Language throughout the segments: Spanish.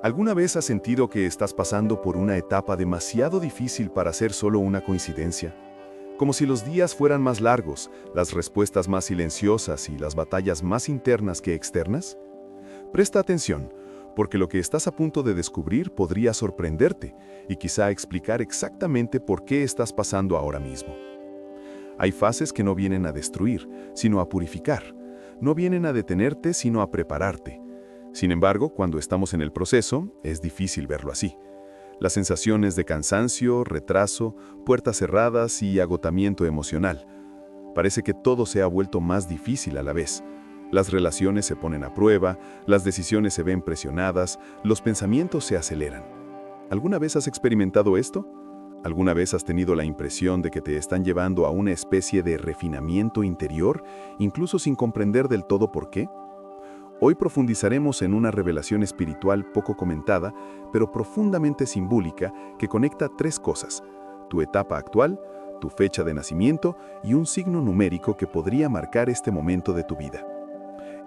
¿Alguna vez has sentido que estás pasando por una etapa demasiado difícil para ser solo una coincidencia? Como si los días fueran más largos, las respuestas más silenciosas y las batallas más internas que externas. Presta atención, porque lo que estás a punto de descubrir podría sorprenderte y quizá explicar exactamente por qué estás pasando ahora mismo. Hay fases que no vienen a destruir, sino a purificar. No vienen a detenerte, sino a prepararte. Sin embargo, cuando estamos en el proceso, es difícil verlo así. Las sensaciones de cansancio, retraso, puertas cerradas y agotamiento emocional. Parece que todo se ha vuelto más difícil a la vez. Las relaciones se ponen a prueba, las decisiones se ven presionadas, los pensamientos se aceleran. ¿Alguna vez has experimentado esto? ¿Alguna vez has tenido la impresión de que te están llevando a una especie de refinamiento interior, incluso sin comprender del todo por qué? Hoy profundizaremos en una revelación espiritual poco comentada, pero profundamente simbólica, que conecta tres cosas: tu etapa actual, tu fecha de nacimiento y un signo numérico que podría marcar este momento de tu vida.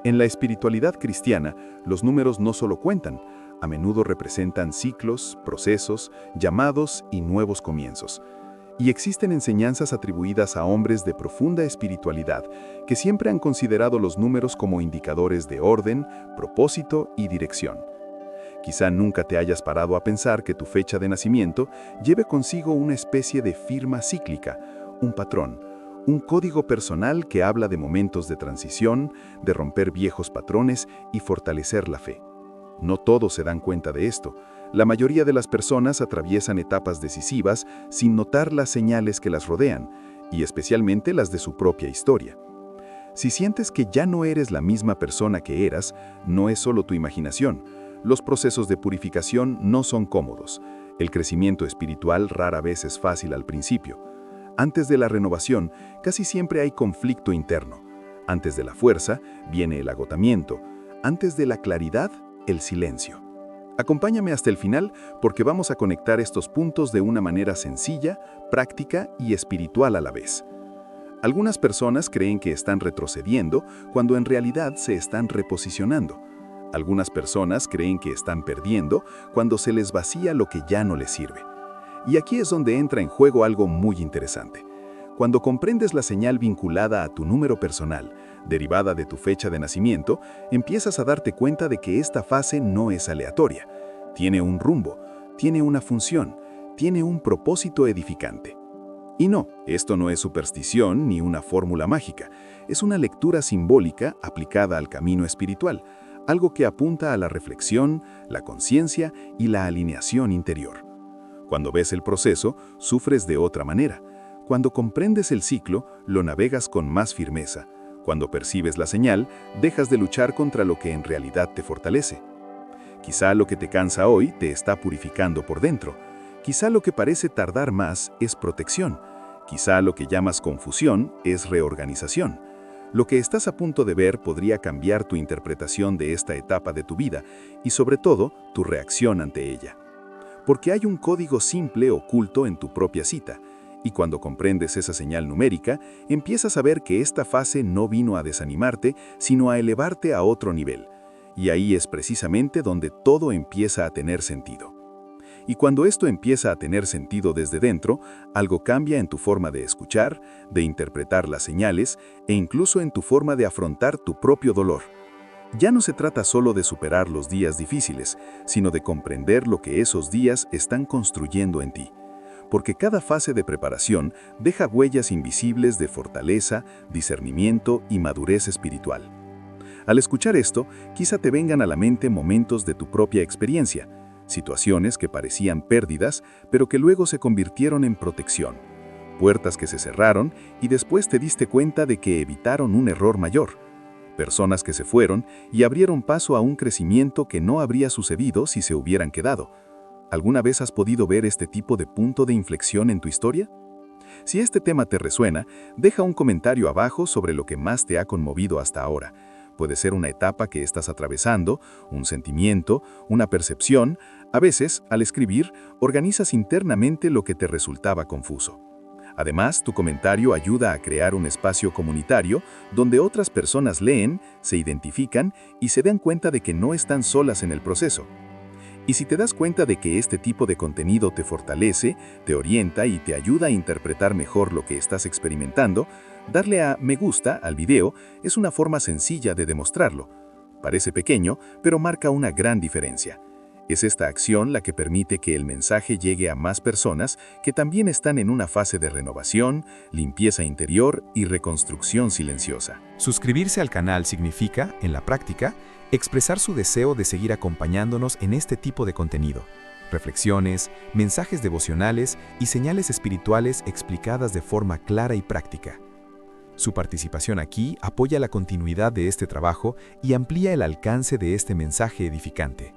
En la espiritualidad cristiana, los números no solo cuentan, a menudo representan ciclos, procesos, llamados y nuevos comienzos. Y existen enseñanzas atribuidas a hombres de profunda espiritualidad que siempre han considerado los números como indicadores de orden, propósito y dirección. Quizá nunca te hayas parado a pensar que tu fecha de nacimiento lleve consigo una especie de firma cíclica, un patrón, un código personal que habla de momentos de transición, de romper viejos patrones y fortalecer la fe. No todos se dan cuenta de esto. La mayoría de las personas atraviesan etapas decisivas sin notar las señales que las rodean, y especialmente las de su propia historia. Si sientes que ya no eres la misma persona que eras, no es solo tu imaginación. Los procesos de purificación no son cómodos. El crecimiento espiritual rara vez es fácil al principio. Antes de la renovación, casi siempre hay conflicto interno. Antes de la fuerza, viene el agotamiento. Antes de la claridad, el silencio. Acompáñame hasta el final porque vamos a conectar estos puntos de una manera sencilla, práctica y espiritual a la vez. Algunas personas creen que están retrocediendo cuando en realidad se están reposicionando. Algunas personas creen que están perdiendo cuando se les vacía lo que ya no les sirve. Y aquí es donde entra en juego algo muy interesante. Cuando comprendes la señal vinculada a tu número personal, derivada de tu fecha de nacimiento, empiezas a darte cuenta de que esta fase no es aleatoria. Tiene un rumbo, tiene una función, tiene un propósito edificante. Y no, esto no es superstición ni una fórmula mágica. Es una lectura simbólica aplicada al camino espiritual, algo que apunta a la reflexión, la conciencia y la alineación interior. Cuando ves el proceso, sufres de otra manera. Cuando comprendes el ciclo, lo navegas con más firmeza. Cuando percibes la señal, dejas de luchar contra lo que en realidad te fortalece. Quizá lo que te cansa hoy te está purificando por dentro. Quizá lo que parece tardar más es protección. Quizá lo que llamas confusión es reorganización. Lo que estás a punto de ver podría cambiar tu interpretación de esta etapa de tu vida y, sobre todo, tu reacción ante ella. Porque hay un código simple oculto en tu propia cita. Y cuando comprendes esa señal numérica, empiezas a ver que esta fase no vino a desanimarte, sino a elevarte a otro nivel. Y ahí es precisamente donde todo empieza a tener sentido. Y cuando esto empieza a tener sentido desde dentro, algo cambia en tu forma de escuchar, de interpretar las señales e incluso en tu forma de afrontar tu propio dolor. Ya no se trata solo de superar los días difíciles, sino de comprender lo que esos días están construyendo en ti. Porque cada fase de preparación deja huellas invisibles de fortaleza, discernimiento y madurez espiritual. Al escuchar esto, quizá te vengan a la mente momentos de tu propia experiencia, situaciones que parecían pérdidas, pero que luego se convirtieron en protección, puertas que se cerraron y después te diste cuenta de que evitaron un error mayor, personas que se fueron y abrieron paso a un crecimiento que no habría sucedido si se hubieran quedado. ¿Alguna vez has podido ver este tipo de punto de inflexión en tu historia? Si este tema te resuena, deja un comentario abajo sobre lo que más te ha conmovido hasta ahora. Puede ser una etapa que estás atravesando, un sentimiento, una percepción. A veces, al escribir, organizas internamente lo que te resultaba confuso. Además, tu comentario ayuda a crear un espacio comunitario donde otras personas leen, se identifican y se dan cuenta de que no están solas en el proceso. Y si te das cuenta de que este tipo de contenido te fortalece, te orienta y te ayuda a interpretar mejor lo que estás experimentando, darle a me gusta al video es una forma sencilla de demostrarlo. Parece pequeño, pero marca una gran diferencia. Es esta acción la que permite que el mensaje llegue a más personas que también están en una fase de renovación, limpieza interior y reconstrucción silenciosa. Suscribirse al canal significa, en la práctica, expresar su deseo de seguir acompañándonos en este tipo de contenido. Reflexiones, mensajes devocionales y señales espirituales explicadas de forma clara y práctica. Su participación aquí apoya la continuidad de este trabajo y amplía el alcance de este mensaje edificante.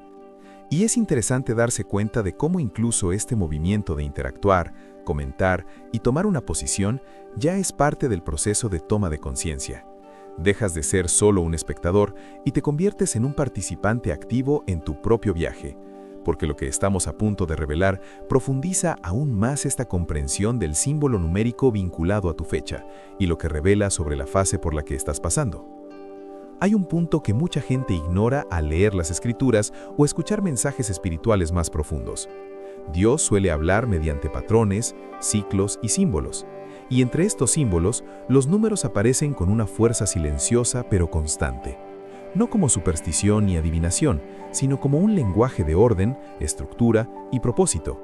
Y es interesante darse cuenta de cómo incluso este movimiento de interactuar, comentar y tomar una posición ya es parte del proceso de toma de conciencia. Dejas de ser solo un espectador y te conviertes en un participante activo en tu propio viaje, porque lo que estamos a punto de revelar profundiza aún más esta comprensión del símbolo numérico vinculado a tu fecha y lo que revela sobre la fase por la que estás pasando. Hay un punto que mucha gente ignora al leer las escrituras o escuchar mensajes espirituales más profundos. Dios suele hablar mediante patrones, ciclos y símbolos. Y entre estos símbolos, los números aparecen con una fuerza silenciosa pero constante. No como superstición ni adivinación, sino como un lenguaje de orden, estructura y propósito.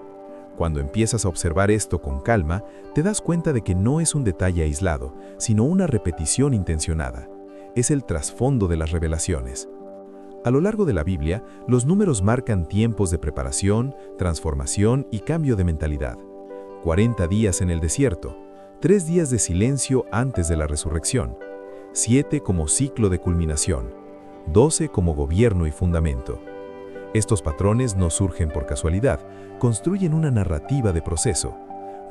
Cuando empiezas a observar esto con calma, te das cuenta de que no es un detalle aislado, sino una repetición intencionada. Es el trasfondo de las revelaciones. A lo largo de la Biblia, los números marcan tiempos de preparación, transformación y cambio de mentalidad. 40 días en el desierto, 3 días de silencio antes de la resurrección, 7 como ciclo de culminación, 12 como gobierno y fundamento. Estos patrones no surgen por casualidad, construyen una narrativa de proceso.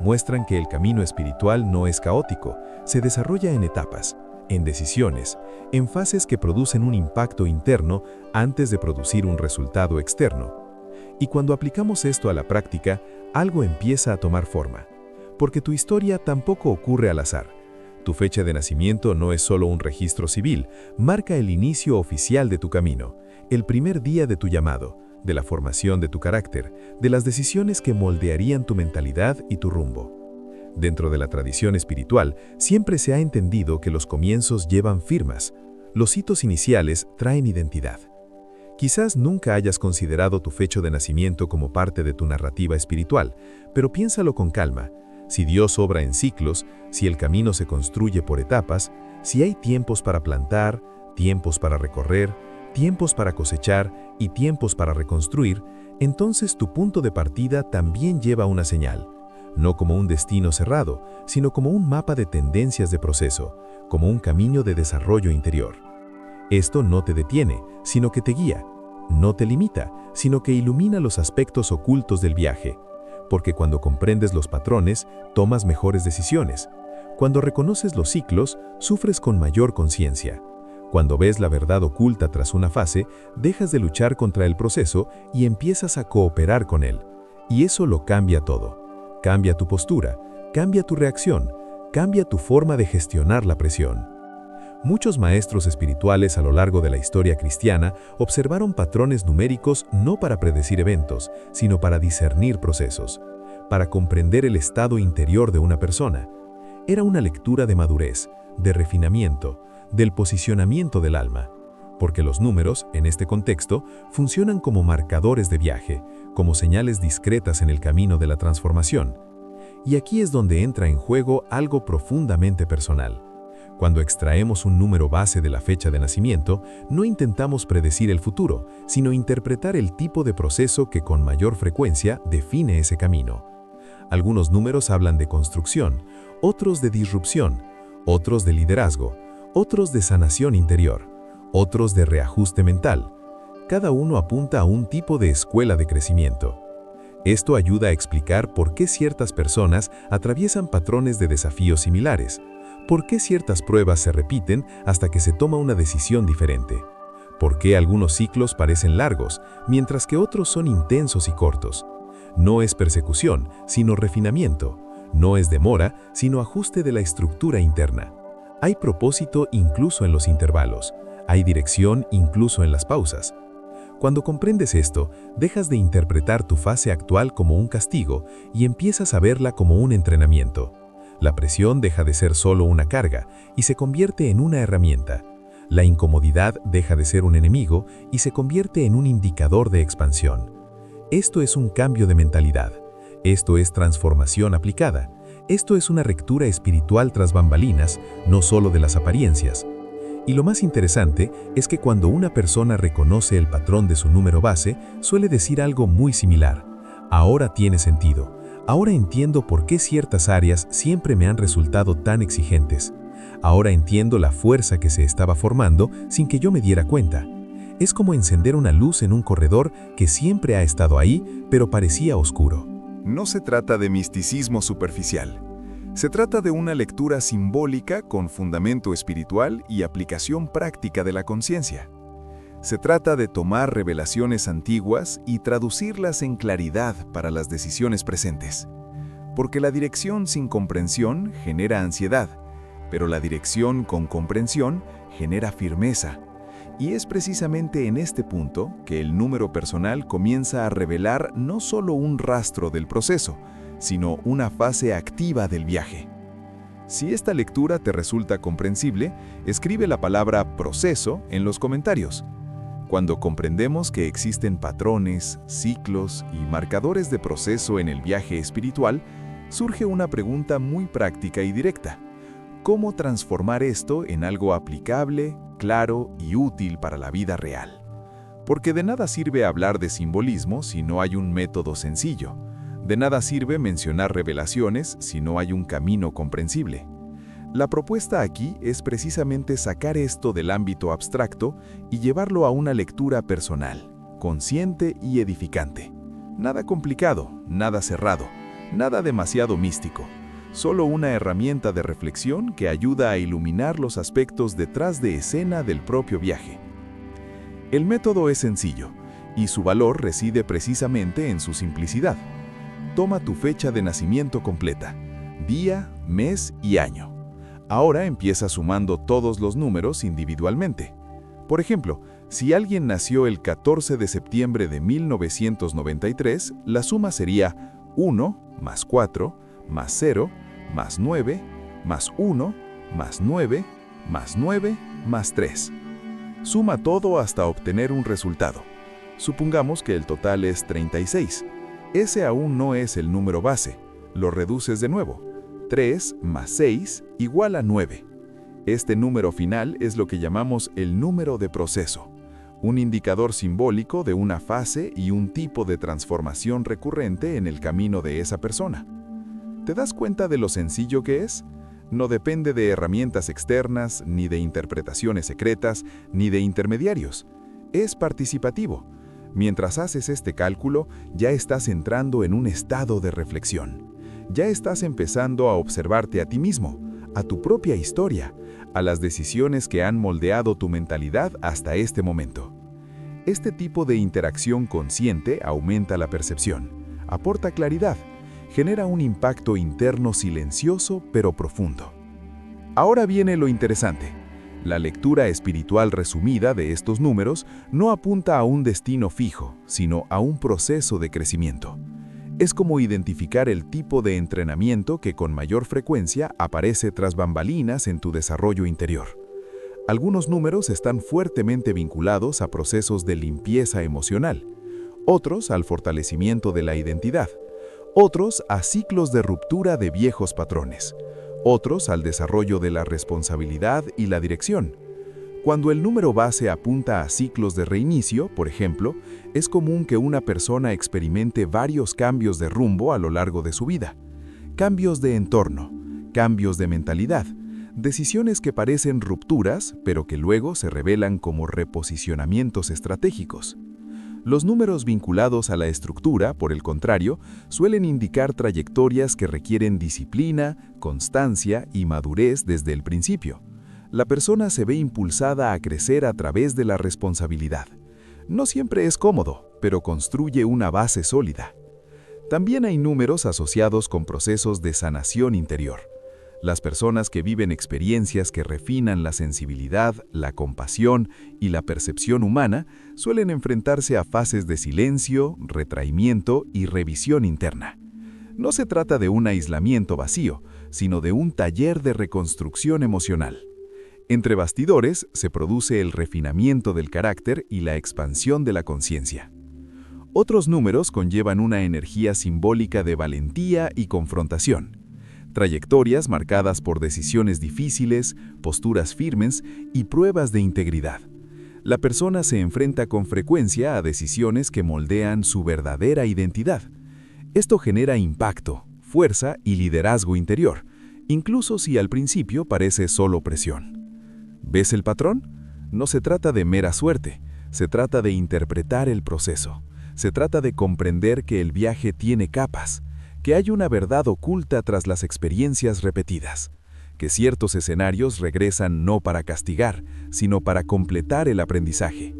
Muestran que el camino espiritual no es caótico, se desarrolla en etapas, en decisiones, en fases que producen un impacto interno antes de producir un resultado externo. Y cuando aplicamos esto a la práctica, algo empieza a tomar forma. Porque tu historia tampoco ocurre al azar. Tu fecha de nacimiento no es solo un registro civil, marca el inicio oficial de tu camino, el primer día de tu llamado, de la formación de tu carácter, de las decisiones que moldearían tu mentalidad y tu rumbo. Dentro de la tradición espiritual, siempre se ha entendido que los comienzos llevan firmas. Los hitos iniciales traen identidad. Quizás nunca hayas considerado tu fecha de nacimiento como parte de tu narrativa espiritual, pero piénsalo con calma. Si Dios obra en ciclos, si el camino se construye por etapas, si hay tiempos para plantar, tiempos para recorrer, tiempos para cosechar y tiempos para reconstruir, entonces tu punto de partida también lleva una señal. No como un destino cerrado, sino como un mapa de tendencias de proceso, como un camino de desarrollo interior. Esto no te detiene, sino que te guía. No te limita, sino que ilumina los aspectos ocultos del viaje. Porque cuando comprendes los patrones, tomas mejores decisiones. Cuando reconoces los ciclos, sufres con mayor conciencia. Cuando ves la verdad oculta tras una fase, dejas de luchar contra el proceso y empiezas a cooperar con él. Y eso lo cambia todo. Cambia tu postura, cambia tu reacción, cambia tu forma de gestionar la presión. Muchos maestros espirituales a lo largo de la historia cristiana observaron patrones numéricos no para predecir eventos, sino para discernir procesos, para comprender el estado interior de una persona. Era una lectura de madurez, de refinamiento, del posicionamiento del alma. Porque los números, en este contexto, funcionan como marcadores de viaje, como señales discretas en el camino de la transformación. Y aquí es donde entra en juego algo profundamente personal. Cuando extraemos un número base de la fecha de nacimiento, no intentamos predecir el futuro, sino interpretar el tipo de proceso que con mayor frecuencia define ese camino. Algunos números hablan de construcción, otros de disrupción, otros de liderazgo, otros de sanación interior, otros de reajuste mental. Cada uno apunta a un tipo de escuela de crecimiento. Esto ayuda a explicar por qué ciertas personas atraviesan patrones de desafíos similares, por qué ciertas pruebas se repiten hasta que se toma una decisión diferente, por qué algunos ciclos parecen largos, mientras que otros son intensos y cortos. No es persecución, sino refinamiento. No es demora, sino ajuste de la estructura interna. Hay propósito incluso en los intervalos. Hay dirección incluso en las pausas. Cuando comprendes esto, dejas de interpretar tu fase actual como un castigo y empiezas a verla como un entrenamiento. La presión deja de ser solo una carga y se convierte en una herramienta. La incomodidad deja de ser un enemigo y se convierte en un indicador de expansión. Esto es un cambio de mentalidad. Esto es transformación aplicada. Esto es una rectura espiritual tras bambalinas, no solo de las apariencias. Y lo más interesante es que cuando una persona reconoce el patrón de su número base, suele decir algo muy similar. Ahora tiene sentido. Ahora entiendo por qué ciertas áreas siempre me han resultado tan exigentes. Ahora entiendo la fuerza que se estaba formando sin que yo me diera cuenta. Es como encender una luz en un corredor que siempre ha estado ahí, pero parecía oscuro. No se trata de misticismo superficial. Se trata de una lectura simbólica con fundamento espiritual y aplicación práctica de la conciencia. Se trata de tomar revelaciones antiguas y traducirlas en claridad para las decisiones presentes. Porque la dirección sin comprensión genera ansiedad, pero la dirección con comprensión genera firmeza. Y es precisamente en este punto que el número personal comienza a revelar no solo un rastro del proceso, sino una fase activa del viaje. Si esta lectura te resulta comprensible, escribe la palabra proceso en los comentarios. Cuando comprendemos que existen patrones, ciclos y marcadores de proceso en el viaje espiritual, surge una pregunta muy práctica y directa. ¿Cómo transformar esto en algo aplicable, claro y útil para la vida real? Porque de nada sirve hablar de simbolismo si no hay un método sencillo. De nada sirve mencionar revelaciones si no hay un camino comprensible. La propuesta aquí es precisamente sacar esto del ámbito abstracto y llevarlo a una lectura personal, consciente y edificante. Nada complicado, nada cerrado, nada demasiado místico. Solo una herramienta de reflexión que ayuda a iluminar los aspectos detrás de escena del propio viaje. El método es sencillo, y su valor reside precisamente en su simplicidad. Toma tu fecha de nacimiento completa, día, mes y año. Ahora empieza sumando todos los números individualmente. Por ejemplo, si alguien nació el 14 de septiembre de 1993, la suma sería 1 más 4 más 0 más 9 más 1 más 9 más 9 más 3. Suma todo hasta obtener un resultado. Supongamos que el total es 36. Ese aún no es el número base. Lo reduces de nuevo. 3 más 6 igual a 9. Este número final es lo que llamamos el número de proceso, un indicador simbólico de una fase y un tipo de transformación recurrente en el camino de esa persona. ¿Te das cuenta de lo sencillo que es? No depende de herramientas externas, ni de interpretaciones secretas, ni de intermediarios. Es participativo. Mientras haces este cálculo, ya estás entrando en un estado de reflexión. Ya estás empezando a observarte a ti mismo, a tu propia historia, a las decisiones que han moldeado tu mentalidad hasta este momento. Este tipo de interacción consciente aumenta la percepción, aporta claridad, genera un impacto interno silencioso pero profundo. Ahora viene lo interesante. La lectura espiritual resumida de estos números no apunta a un destino fijo, sino a un proceso de crecimiento. Es como identificar el tipo de entrenamiento que con mayor frecuencia aparece tras bambalinas en tu desarrollo interior. Algunos números están fuertemente vinculados a procesos de limpieza emocional, otros al fortalecimiento de la identidad, otros a ciclos de ruptura de viejos patrones, otros al desarrollo de la responsabilidad y la dirección. Cuando el número base apunta a ciclos de reinicio, por ejemplo, es común que una persona experimente varios cambios de rumbo a lo largo de su vida. Cambios de entorno, cambios de mentalidad, decisiones que parecen rupturas, pero que luego se revelan como reposicionamientos estratégicos. Los números vinculados a la estructura, por el contrario, suelen indicar trayectorias que requieren disciplina, constancia y madurez desde el principio. La persona se ve impulsada a crecer a través de la responsabilidad. No siempre es cómodo, pero construye una base sólida. También hay números asociados con procesos de sanación interior. Las personas que viven experiencias que refinan la sensibilidad, la compasión y la percepción humana suelen enfrentarse a fases de silencio, retraimiento y revisión interna. No se trata de un aislamiento vacío, sino de un taller de reconstrucción emocional. Entre bastidores se produce el refinamiento del carácter y la expansión de la conciencia. Otros números conllevan una energía simbólica de valentía y confrontación. Trayectorias marcadas por decisiones difíciles, posturas firmes y pruebas de integridad. La persona se enfrenta con frecuencia a decisiones que moldean su verdadera identidad. Esto genera impacto, fuerza y liderazgo interior, incluso si al principio parece solo presión. ¿Ves el patrón? No se trata de mera suerte, se trata de interpretar el proceso. Se trata de comprender que el viaje tiene capas, que hay una verdad oculta tras las experiencias repetidas, que ciertos escenarios regresan no para castigar, sino para completar el aprendizaje.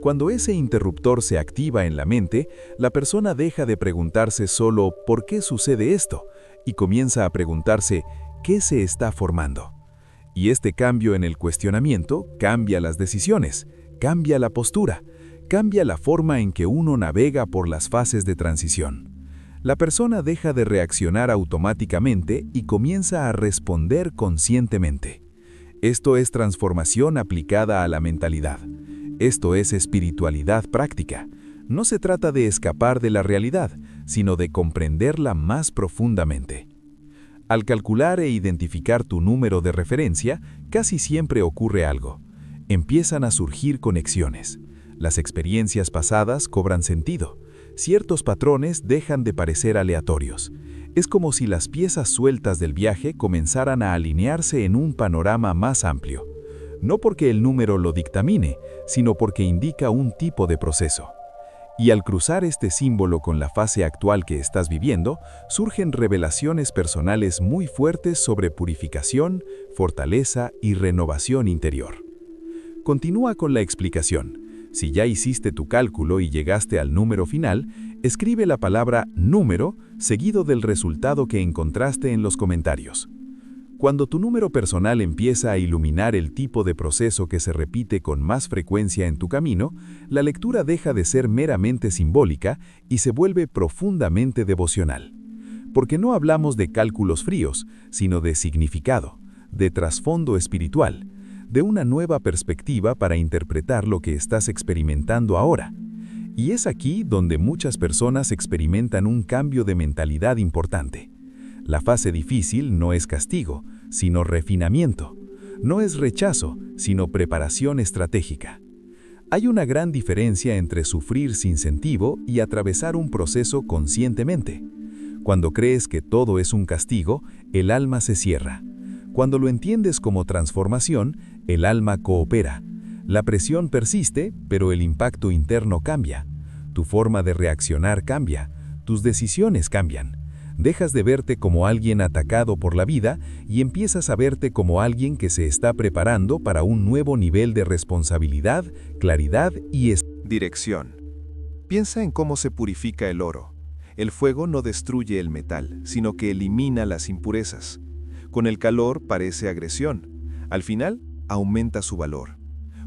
Cuando ese interruptor se activa en la mente, la persona deja de preguntarse solo ¿por qué sucede esto? Y comienza a preguntarse ¿qué se está formando? Y este cambio en el cuestionamiento cambia las decisiones, cambia la postura, cambia la forma en que uno navega por las fases de transición. La persona deja de reaccionar automáticamente y comienza a responder conscientemente. Esto es transformación aplicada a la mentalidad. Esto es espiritualidad práctica. No se trata de escapar de la realidad, sino de comprenderla más profundamente. Al calcular e identificar tu número de referencia, casi siempre ocurre algo. Empiezan a surgir conexiones. Las experiencias pasadas cobran sentido. Ciertos patrones dejan de parecer aleatorios. Es como si las piezas sueltas del viaje comenzaran a alinearse en un panorama más amplio. No porque el número lo dictamine, sino porque indica un tipo de proceso. Y al cruzar este símbolo con la fase actual que estás viviendo, surgen revelaciones personales muy fuertes sobre purificación, fortaleza y renovación interior. Continúa con la explicación. Si ya hiciste tu cálculo y llegaste al número final, escribe la palabra número seguido del resultado que encontraste en los comentarios. Cuando tu número personal empieza a iluminar el tipo de proceso que se repite con más frecuencia en tu camino, la lectura deja de ser meramente simbólica y se vuelve profundamente devocional. Porque no hablamos de cálculos fríos, sino de significado, de trasfondo espiritual, de una nueva perspectiva para interpretar lo que estás experimentando ahora. Y es aquí donde muchas personas experimentan un cambio de mentalidad importante. La fase difícil no es castigo, sino refinamiento. No es rechazo, sino preparación estratégica. Hay una gran diferencia entre sufrir sin sentido y atravesar un proceso conscientemente. Cuando crees que todo es un castigo, el alma se cierra. Cuando lo entiendes como transformación, el alma coopera. La presión persiste, pero el impacto interno cambia. Tu forma de reaccionar cambia. Tus decisiones cambian. Dejas de verte como alguien atacado por la vida y empiezas a verte como alguien que se está preparando para un nuevo nivel de responsabilidad, claridad y dirección. Piensa en cómo se purifica el oro. El fuego no destruye el metal, sino que elimina las impurezas. Con el calor parece agresión. Al final, aumenta su valor.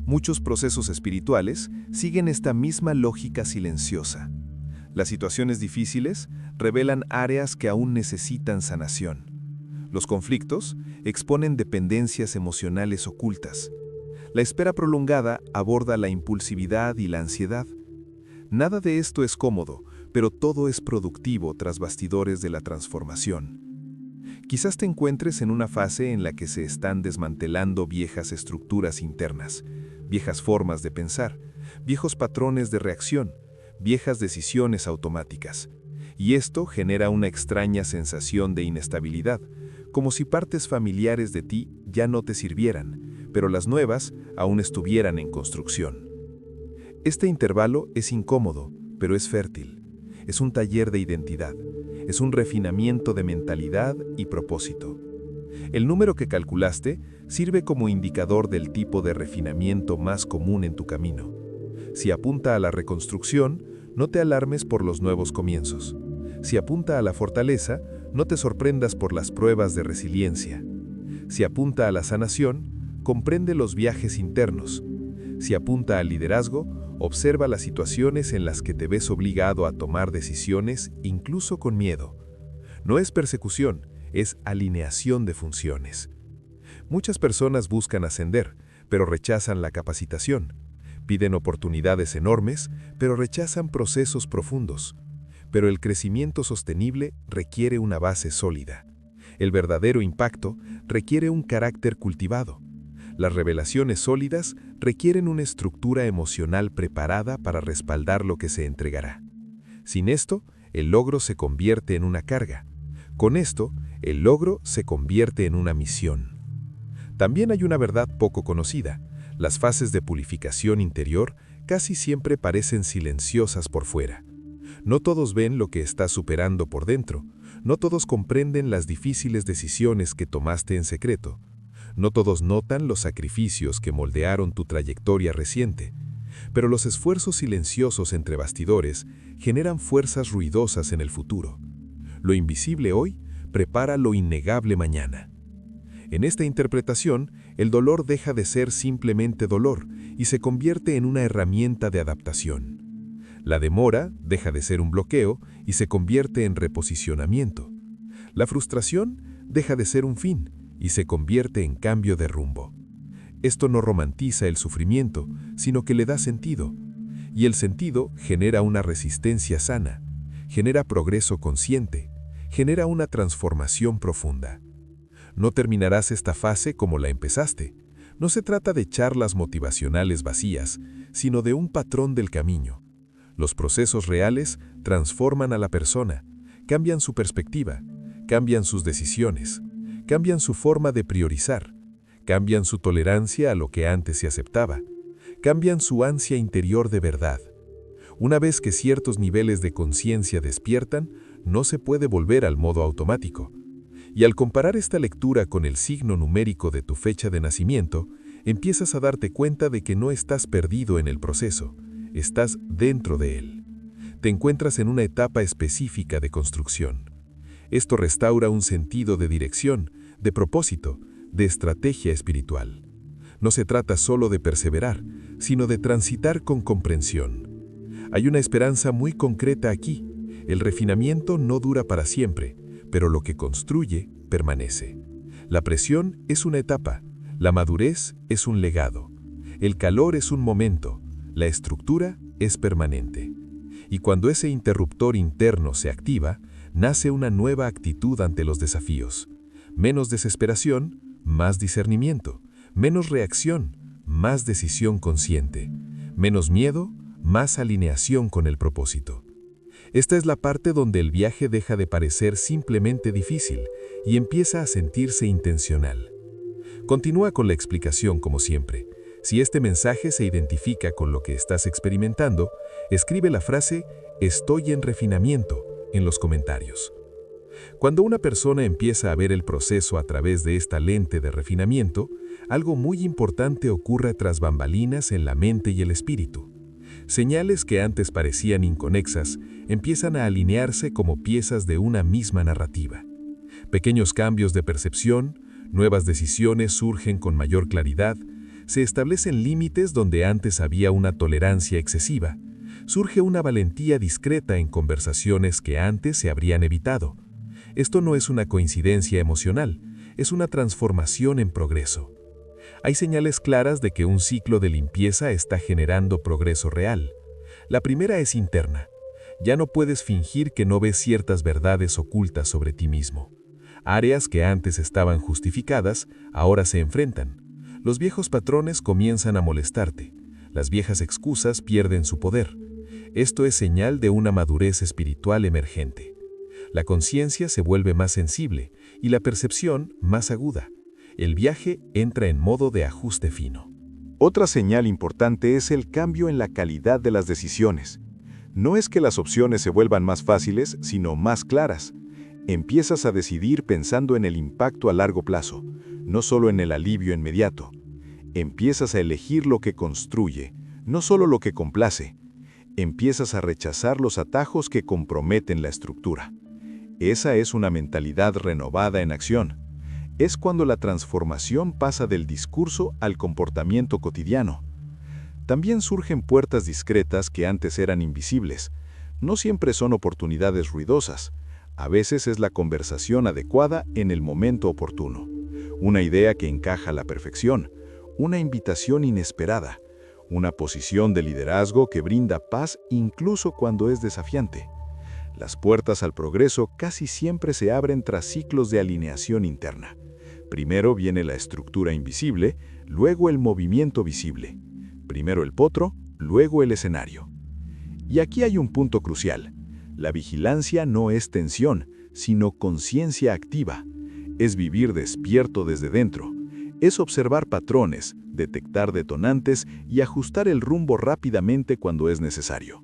Muchos procesos espirituales siguen esta misma lógica silenciosa. Las situaciones difíciles revelan áreas que aún necesitan sanación. Los conflictos exponen dependencias emocionales ocultas. La espera prolongada aborda la impulsividad y la ansiedad. Nada de esto es cómodo, pero todo es productivo tras bastidores de la transformación. Quizás te encuentres en una fase en la que se están desmantelando viejas estructuras internas, viejas formas de pensar, viejos patrones de reacción, viejas decisiones automáticas. Y esto genera una extraña sensación de inestabilidad, como si partes familiares de ti ya no te sirvieran, pero las nuevas aún estuvieran en construcción. Este intervalo es incómodo, pero es fértil. Es un taller de identidad. Es un refinamiento de mentalidad y propósito. El número que calculaste sirve como indicador del tipo de refinamiento más común en tu camino. Si apunta a la reconstrucción, no te alarmes por los nuevos comienzos. Si apunta a la fortaleza, no te sorprendas por las pruebas de resiliencia. Si apunta a la sanación, comprende los viajes internos. Si apunta al liderazgo, observa las situaciones en las que te ves obligado a tomar decisiones, incluso con miedo. No es persecución, es alineación de funciones. Muchas personas buscan ascender, pero rechazan la capacitación. Piden oportunidades enormes, pero rechazan procesos profundos. Pero el crecimiento sostenible requiere una base sólida. El verdadero impacto requiere un carácter cultivado. Las revelaciones sólidas requieren una estructura emocional preparada para respaldar lo que se entregará. Sin esto, el logro se convierte en una carga. Con esto, el logro se convierte en una misión. También hay una verdad poco conocida. Las fases de purificación interior casi siempre parecen silenciosas por fuera. No todos ven lo que estás superando por dentro. No todos comprenden las difíciles decisiones que tomaste en secreto. No todos notan los sacrificios que moldearon tu trayectoria reciente. Pero los esfuerzos silenciosos entre bastidores generan fuerzas ruidosas en el futuro. Lo invisible hoy prepara lo innegable mañana. En esta interpretación, el dolor deja de ser simplemente dolor y se convierte en una herramienta de adaptación. La demora deja de ser un bloqueo y se convierte en reposicionamiento. La frustración deja de ser un fin y se convierte en cambio de rumbo. Esto no romantiza el sufrimiento, sino que le da sentido. Y el sentido genera una resistencia sana, genera progreso consciente, genera una transformación profunda. No terminarás esta fase como la empezaste. No se trata de charlas motivacionales vacías, sino de un patrón del camino. Los procesos reales transforman a la persona, cambian su perspectiva, cambian sus decisiones, cambian su forma de priorizar, cambian su tolerancia a lo que antes se aceptaba, cambian su ansia interior de verdad. Una vez que ciertos niveles de conciencia despiertan, no se puede volver al modo automático. Y al comparar esta lectura con el signo numérico de tu fecha de nacimiento, empiezas a darte cuenta de que no estás perdido en el proceso, estás dentro de él. Te encuentras en una etapa específica de construcción. Esto restaura un sentido de dirección, de propósito, de estrategia espiritual. No se trata solo de perseverar, sino de transitar con comprensión. Hay una esperanza muy concreta aquí. El refinamiento no dura para siempre, pero lo que construye permanece. La presión es una etapa, la madurez es un legado, el calor es un momento, la estructura es permanente. Y cuando ese interruptor interno se activa, nace una nueva actitud ante los desafíos. Menos desesperación, más discernimiento. Menos reacción, más decisión consciente. Menos miedo, más alineación con el propósito. Esta es la parte donde el viaje deja de parecer simplemente difícil y empieza a sentirse intencional. Continúa con la explicación como siempre. Si este mensaje se identifica con lo que estás experimentando, escribe la frase «Estoy en refinamiento» en los comentarios. Cuando una persona empieza a ver el proceso a través de esta lente de refinamiento, algo muy importante ocurre tras bambalinas en la mente y el espíritu. Señales que antes parecían inconexas empiezan a alinearse como piezas de una misma narrativa. Pequeños cambios de percepción, nuevas decisiones surgen con mayor claridad, se establecen límites donde antes había una tolerancia excesiva, surge una valentía discreta en conversaciones que antes se habrían evitado. Esto no es una coincidencia emocional, es una transformación en progreso. Hay señales claras de que un ciclo de limpieza está generando progreso real. La primera es interna. Ya no puedes fingir que no ves ciertas verdades ocultas sobre ti mismo. Áreas que antes estaban justificadas, ahora se enfrentan. Los viejos patrones comienzan a molestarte. Las viejas excusas pierden su poder. Esto es señal de una madurez espiritual emergente. La conciencia se vuelve más sensible y la percepción más aguda. El viaje entra en modo de ajuste fino. Otra señal importante es el cambio en la calidad de las decisiones. No es que las opciones se vuelvan más fáciles, sino más claras. Empiezas a decidir pensando en el impacto a largo plazo, no solo en el alivio inmediato. Empiezas a elegir lo que construye, no solo lo que complace. Empiezas a rechazar los atajos que comprometen la estructura. Esa es una mentalidad renovada en acción. Es cuando la transformación pasa del discurso al comportamiento cotidiano. También surgen puertas discretas que antes eran invisibles. No siempre son oportunidades ruidosas. A veces es la conversación adecuada en el momento oportuno. Una idea que encaja a la perfección. Una invitación inesperada. Una posición de liderazgo que brinda paz incluso cuando es desafiante. Las puertas al progreso casi siempre se abren tras ciclos de alineación interna. Primero viene la estructura invisible, luego el movimiento visible. Primero el potro, luego el escenario. Y aquí hay un punto crucial. La vigilancia no es tensión, sino conciencia activa. Es vivir despierto desde dentro. Es observar patrones, detectar detonantes y ajustar el rumbo rápidamente cuando es necesario.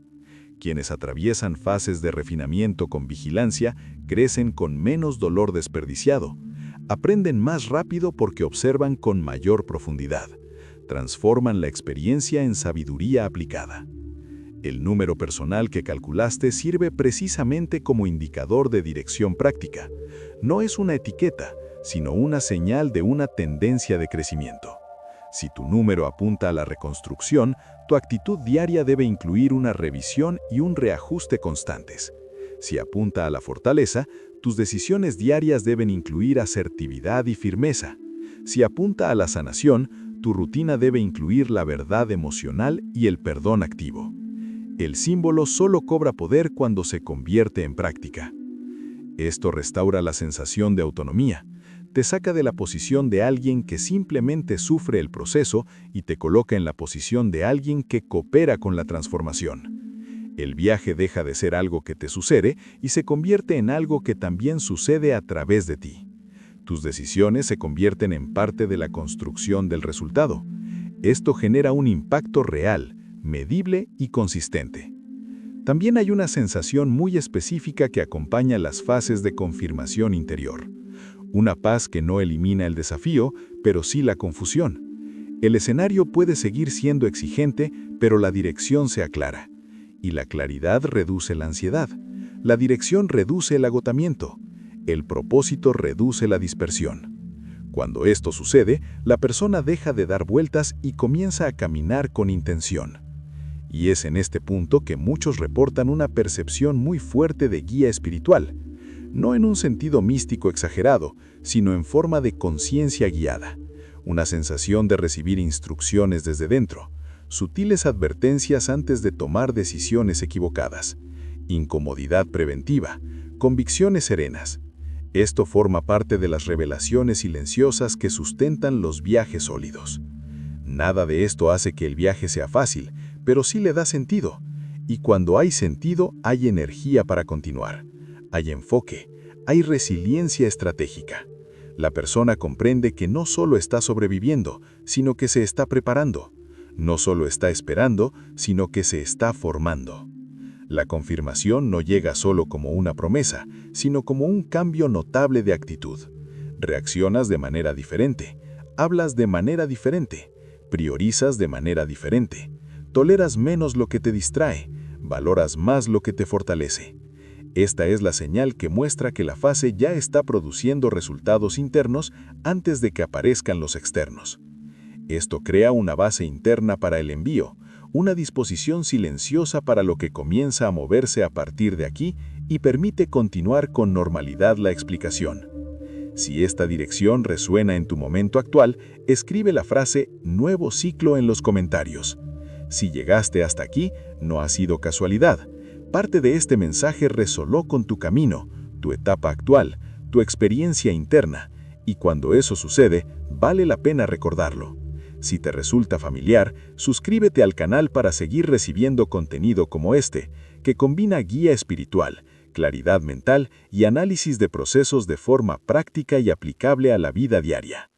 Quienes atraviesan fases de refinamiento con vigilancia crecen con menos dolor desperdiciado. Aprenden más rápido porque observan con mayor profundidad. Transforman la experiencia en sabiduría aplicada. El número personal que calculaste sirve precisamente como indicador de dirección práctica. No es una etiqueta, sino una señal de una tendencia de crecimiento. Si tu número apunta a la reconstrucción, tu actitud diaria debe incluir una revisión y un reajuste constantes. Si apunta a la fortaleza, tus decisiones diarias deben incluir asertividad y firmeza. Si apunta a la sanación, tu rutina debe incluir la verdad emocional y el perdón activo. El símbolo solo cobra poder cuando se convierte en práctica. Esto restaura la sensación de autonomía. Te saca de la posición de alguien que simplemente sufre el proceso y te coloca en la posición de alguien que coopera con la transformación. El viaje deja de ser algo que te sucede y se convierte en algo que también sucede a través de ti. Tus decisiones se convierten en parte de la construcción del resultado. Esto genera un impacto real, medible y consistente. También hay una sensación muy específica que acompaña las fases de confirmación interior. Una paz que no elimina el desafío, pero sí la confusión. El escenario puede seguir siendo exigente, pero la dirección se aclara. Y la claridad reduce la ansiedad. La dirección reduce el agotamiento. El propósito reduce la dispersión. Cuando esto sucede, la persona deja de dar vueltas y comienza a caminar con intención. Y es en este punto que muchos reportan una percepción muy fuerte de guía espiritual. No en un sentido místico exagerado, sino en forma de conciencia guiada. Una sensación de recibir instrucciones desde dentro, sutiles advertencias antes de tomar decisiones equivocadas, incomodidad preventiva, convicciones serenas. Esto forma parte de las revelaciones silenciosas que sustentan los viajes sólidos. Nada de esto hace que el viaje sea fácil, pero sí le da sentido. Y cuando hay sentido, hay energía para continuar. Hay enfoque, hay resiliencia estratégica. La persona comprende que no solo está sobreviviendo, sino que se está preparando. No solo está esperando, sino que se está formando. La confirmación no llega solo como una promesa, sino como un cambio notable de actitud. Reaccionas de manera diferente, hablas de manera diferente, priorizas de manera diferente, toleras menos lo que te distrae, valoras más lo que te fortalece. Esta es la señal que muestra que la fase ya está produciendo resultados internos antes de que aparezcan los externos. Esto crea una base interna para el envío, una disposición silenciosa para lo que comienza a moverse a partir de aquí y permite continuar con normalidad la explicación. Si esta dirección resuena en tu momento actual, escribe la frase «nuevo ciclo» en los comentarios. Si llegaste hasta aquí, no ha sido casualidad. Parte de este mensaje resonó con tu camino, tu etapa actual, tu experiencia interna, y cuando eso sucede, vale la pena recordarlo. Si te resulta familiar, suscríbete al canal para seguir recibiendo contenido como este, que combina guía espiritual, claridad mental y análisis de procesos de forma práctica y aplicable a la vida diaria.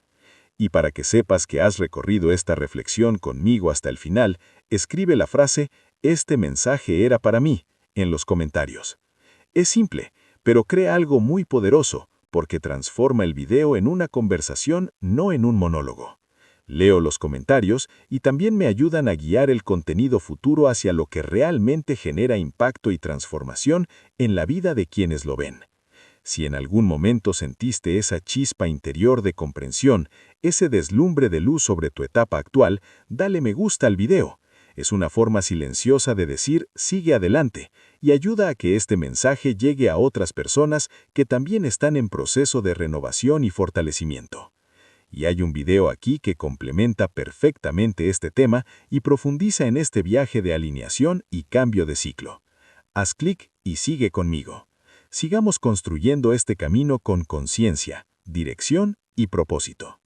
Y para que sepas que has recorrido esta reflexión conmigo hasta el final, escribe la frase «Este mensaje era para mí» en los comentarios. Es simple, pero crea algo muy poderoso, porque transforma el video en una conversación, no en un monólogo. Leo los comentarios y también me ayudan a guiar el contenido futuro hacia lo que realmente genera impacto y transformación en la vida de quienes lo ven. Si en algún momento sentiste esa chispa interior de comprensión, ese deslumbre de luz sobre tu etapa actual, dale me gusta al video. Es una forma silenciosa de decir sigue adelante y ayuda a que este mensaje llegue a otras personas que también están en proceso de renovación y fortalecimiento. Y hay un video aquí que complementa perfectamente este tema y profundiza en este viaje de alineación y cambio de ciclo. Haz clic y sigue conmigo. Sigamos construyendo este camino con conciencia, dirección y propósito.